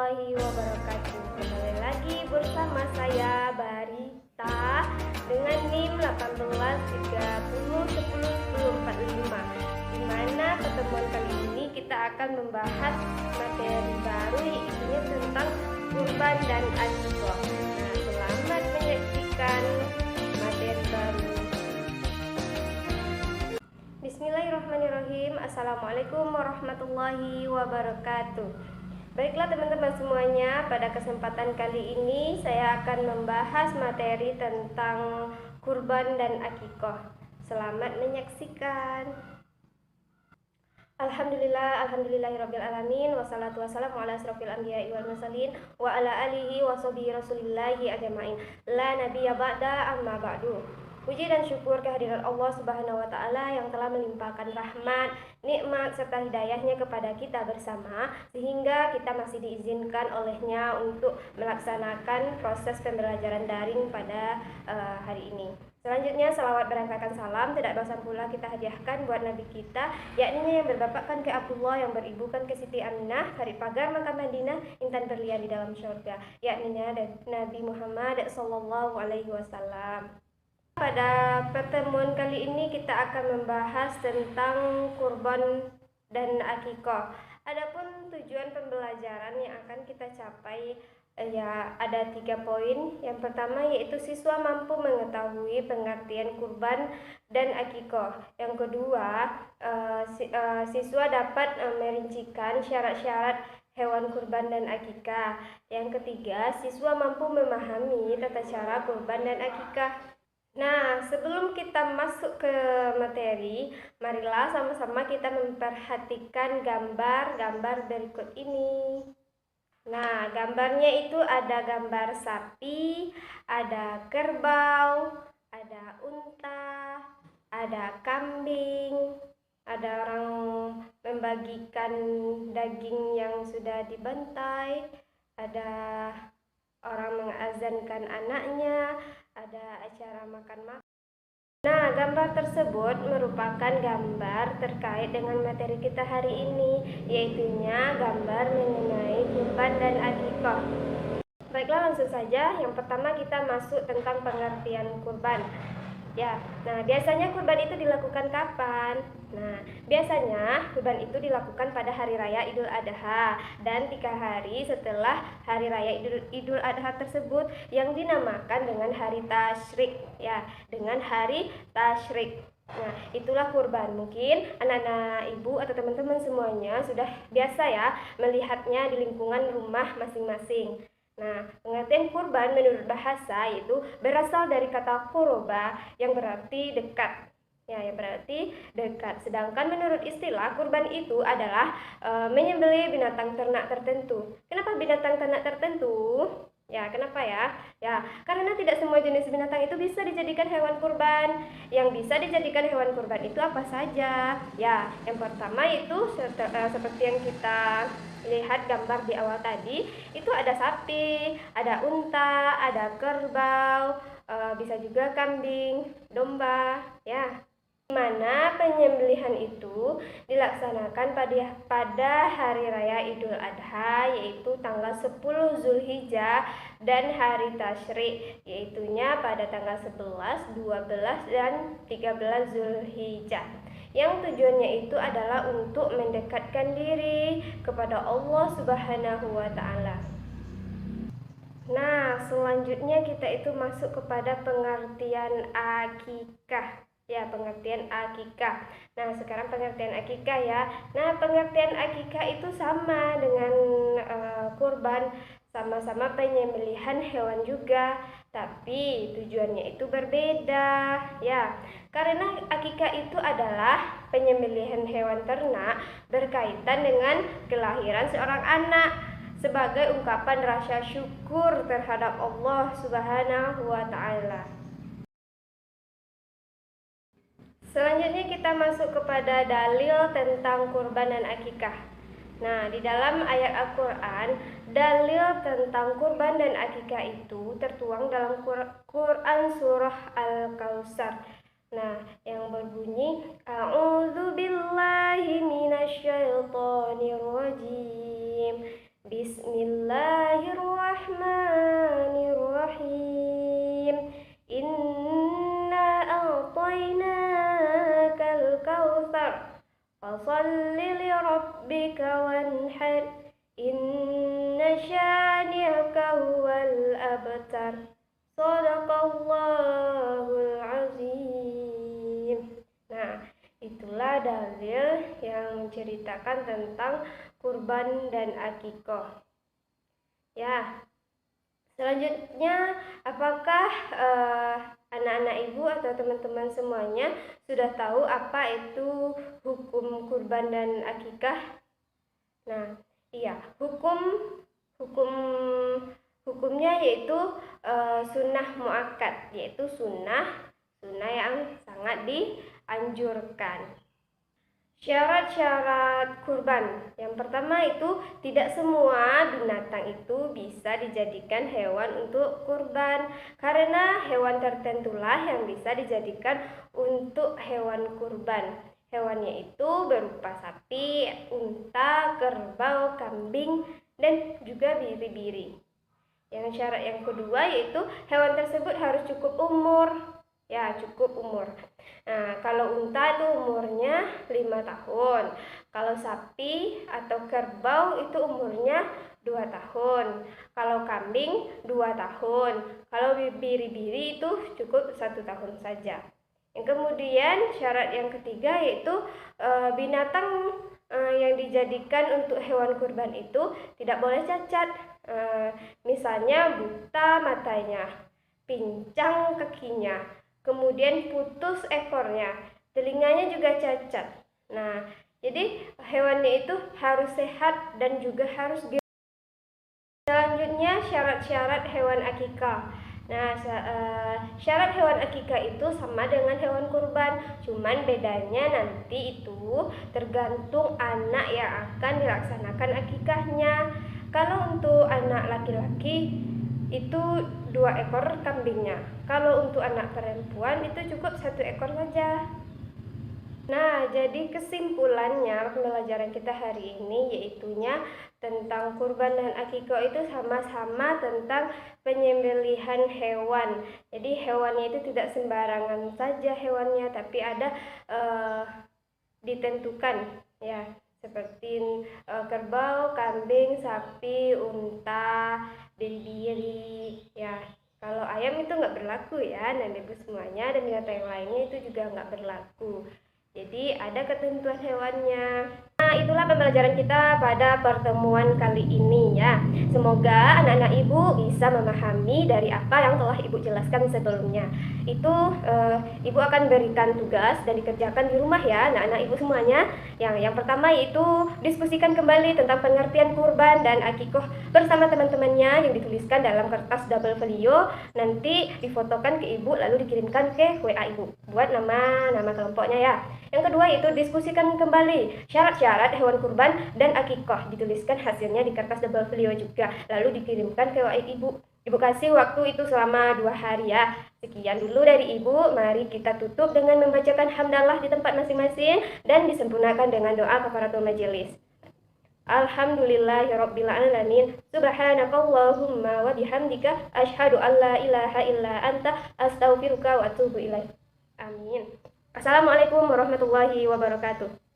warahmatullahi wabarakatuh. Kembali lagi bersama saya Barita dengan NIM 1830101045, di mana pertemuan kali ini kita akan membahas materi baru, yaitu tentang kurban dan akikah. Nah, selamat menyaksikan materi baru. Bismillahirrahmanirrahim. Assalamualaikum warahmatullahi wabarakatuh. Baiklah teman-teman semuanya, pada kesempatan kali ini saya akan membahas materi tentang kurban dan akikah. Selamat menyaksikan. Alhamdulillahirabbil alamin, wassalatu wassalamu ala asrofil anbiya'i wal mursalin wa ala alihi wa sahbihi rasulillahi ajma'in. La nabiyya ba'da, amma ba'du. Puji dan syukur kehadiran Allah Subhanahu wa Ta'ala yang telah melimpahkan rahmat, nikmat, serta hidayahnya kepada kita bersama, sehingga kita masih diizinkan olehnya untuk melaksanakan proses pembelajaran daring pada hari ini. Selanjutnya, salawat berangkatkan salam tidak bosan pula kita hadiahkan buat Nabi kita, yakni yang berbapakkan ke Abdullah, yang beribukan ke Siti Aminah, karib pagar Makkah Madinah, intan berlian di dalam surga, yakni Nabi Muhammad sallallahu alaihi wasallam. Pada pertemuan kali ini kita akan membahas tentang kurban dan akikah. Adapun tujuan pembelajaran yang akan kita capai ya ada 3 poin. Yang pertama yaitu siswa mampu mengetahui pengertian kurban dan akikah. Yang kedua, siswa dapat merincikan syarat-syarat hewan kurban dan akikah. Yang ketiga, siswa mampu memahami tata cara kurban dan akikah. Nah, sebelum kita masuk ke materi, marilah sama-sama kita memperhatikan gambar-gambar berikut ini. Nah, gambarnya itu ada gambar sapi, ada kerbau, ada unta, ada kambing, ada orang membagikan daging yang sudah dibantai, ada orang mengazankan anaknya, ada acara makan-makan. Nah, gambar tersebut merupakan gambar terkait dengan materi kita hari ini, yaitunya gambar mengenai kurban dan akikah. Baiklah, langsung saja. Yang pertama kita masuk tentang pengertian kurban. Ya, nah biasanya kurban itu dilakukan kapan? Nah, biasanya kurban itu dilakukan pada hari raya Idul Adha dan 3 hari setelah hari raya Idul Adha tersebut yang dinamakan dengan hari tasyrik, ya, dengan hari tasyrik. Nah, itulah kurban. Mungkin anak-anak ibu atau teman-teman semuanya sudah biasa ya melihatnya di lingkungan rumah masing-masing. Nah, pengertian kurban menurut bahasa itu berasal dari kata kuroba yang berarti dekat. Ya, yang berarti dekat. Sedangkan menurut istilah, kurban itu adalah menyembelih binatang ternak tertentu. Kenapa binatang ternak tertentu? Ya, kenapa ya? Ya, karena tidak semua jenis binatang itu bisa dijadikan hewan kurban. Yang bisa dijadikan hewan kurban itu apa saja? Ya, yang pertama itu seperti yang kita lihat gambar di awal tadi, itu ada sapi, ada unta, ada kerbau, bisa juga kambing, domba, ya. Mana penyembelihan itu dilaksanakan pada hari raya Idul Adha, yaitu tanggal 10 Zulhijjah, dan hari tasyrik, yaitunya pada tanggal 11, 12, dan 13 Zulhijjah. Yang tujuannya itu adalah untuk mendekatkan diri kepada Allah Subhanahu wa Ta'ala. Nah, selanjutnya kita itu masuk kepada pengertian akikah. Ya, pengertian akikah. Nah, sekarang pengertian akikah ya. Nah, pengertian akikah itu sama dengan kurban, sama-sama penyembelihan hewan juga, tapi tujuannya itu berbeda ya. Karena akikah itu adalah penyembelihan hewan ternak berkaitan dengan kelahiran seorang anak sebagai ungkapan rasa syukur terhadap Allah Subhanahu wa Ta'ala. Selanjutnya kita masuk kepada dalil tentang kurban dan akikah. Nah, di dalam ayat Al-Quran, dalil tentang kurban dan akikah itu tertuang dalam Quran surah Al-Kautsar. Nah, yang berbunyi A'udzu billahi minasyaitonir rajim. Bismillahirrahmanirrahim. Inna a'tainakal kautsar. Fasholli li rabbika wanhar. Inna syani'aka huwal abtar. Shadaqallahul azim. Nah, itulah dalil yang menceritakan tentang kurban dan akikoh. Ya, selanjutnya apakah anak-anak ibu atau teman-teman semuanya sudah tahu apa itu hukum kurban dan akikah? Nah, iya, hukumnya yaitu sunnah muakkad, yaitu sunnah yang sangat dianjurkan. Syarat-syarat kurban. Yang pertama itu tidak semua binatang itu bisa dijadikan hewan untuk kurban, karena hewan tertentulah yang bisa dijadikan untuk hewan kurban. Hewannya itu berupa sapi, unta, kerbau, kambing, dan juga biri-biri. Yang syarat yang kedua yaitu hewan tersebut harus cukup umur. Ya, cukup umur. Nah, kalau unta itu umurnya 5 tahun. Kalau sapi atau kerbau itu umurnya 2 tahun. Kalau kambing 2 tahun. Kalau biri-biri itu cukup 1 tahun saja. Yang kemudian syarat yang ketiga yaitu binatang yang dijadikan untuk hewan kurban itu tidak boleh cacat. Misalnya buta matanya, pincang kakinya, kemudian putus ekornya, telinganya juga cacat. Nah, jadi hewannya itu harus sehat dan juga harus Selanjutnya syarat-syarat hewan akikah. Nah, syarat hewan akikah itu sama dengan hewan kurban, cuman bedanya nanti itu tergantung anak yang akan dilaksanakan akikahnya. Kalau untuk anak laki-laki itu 2 ekor kambingnya. Kalau untuk anak perempuan itu cukup 1 ekor saja. Nah, jadi kesimpulannya pembelajaran kita hari ini yaitunya tentang kurban dan akikah itu sama-sama tentang penyembelihan hewan. Jadi hewannya itu tidak sembarangan saja hewannya, tapi ada ditentukan ya, seperti kerbau, kambing, sapi, unta, biri-biri ya. Kalau ayam itu nggak berlaku ya, dan ibu semuanya, dan binatang yang lainnya itu juga nggak berlaku. Jadi ada ketentuan hewannya. Nah, itulah pembelajaran kita pada pertemuan kali ini ya. Semoga anak-anak ibu bisa memahami dari apa yang telah ibu jelaskan sebelumnya. Itu ibu akan berikan tugas dan dikerjakan di rumah ya anak-anak ibu semuanya. Yang pertama yaitu diskusikan kembali tentang pengertian kurban dan akikoh bersama teman-temannya yang dituliskan dalam kertas double folio. Nanti difotokan ke ibu lalu dikirimkan ke WA ibu buat nama kelompoknya ya. Yang kedua yaitu diskusikan kembali syarat-syarat hewan kurban dan akikoh, dituliskan hasilnya di kertas double folio juga lalu dikirimkan ke WA ibu. Ibu kasih waktu itu selama 2 hari ya. Sekian dulu dari ibu. Mari kita tutup dengan membacakan hamdalah di tempat masing-masing dan disempurnakan dengan doa kafaratul majelis. Alhamdulillahirabbil alamin. Subhanakallahumma wa bihamdika asyhadu an la ilaha illa anta astaghfiruka wa atubu ilaik. Amin. Assalamualaikum warahmatullahi wabarakatuh.